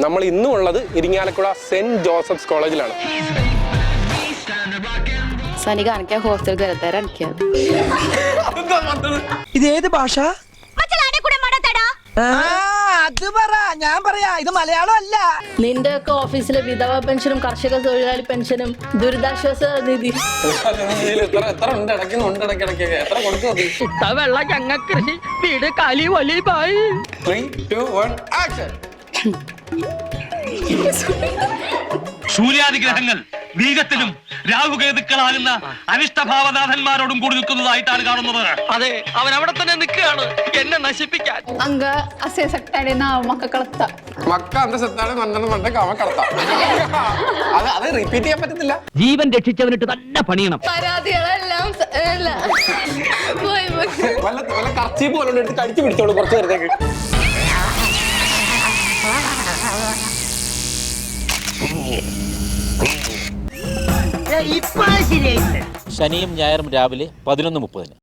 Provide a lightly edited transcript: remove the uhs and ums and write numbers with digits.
നമ്മൾ ഇന്നും ഉള്ളത് ഇരിങ്ങാലക്കുട സെന്റ് ജോസഫ്സ് കോളേജിലാണ്. ഇത് ഏത് ഭാഷ? അത് പറ, ഞാൻ പറയാ, ഇത് മലയാളം അല്ല. നിന്റെ ഒക്കെ ഓഫീസിലെ വിധവ പെൻഷനും കർഷക തൊഴിലാളി പെൻഷനും ദുരിതാശ്വാസ നിധി വെള്ള ഞങ്ങ കൃഷി വീട് കാലി വലി പായി. 3, 2, 1 ആക്ഷൻ. സൂര്യാദിഗ്രഹങ്ങൾ വീഗത്തിലും രാഹുകേതുക്കളാകുന്ന അനിഷ്ടഭാവനാഥന്മാരോടും കൂടി നിൽക്കുന്നതായിട്ടാണ് കാണുന്നത്. അതെ, അവൻ അവിടെ തന്നെ നിൽക്കുകയാണ് എന്നെ നശിപ്പിക്കാൻ. അങ്ക അസേസക്താടെ മക്കളത്ത മക്ക അന്തസത്താണ് അത് റിപ്പീറ്റ് ചെയ്യാൻ പറ്റുന്നില്ല. ജീവൻ രക്ഷിച്ചവനിട്ട് തന്നെ പണിയണം. പരാതികളെല്ലാം വല്ല കർച്ചീപ്പ് പോലെ എടുത്ത് കടിച്ചു പിടിച്ചോളൂ കുറച്ചു നേരത്തേക്ക്. ശനിയും ഞായറും രാവിലെ 11:30.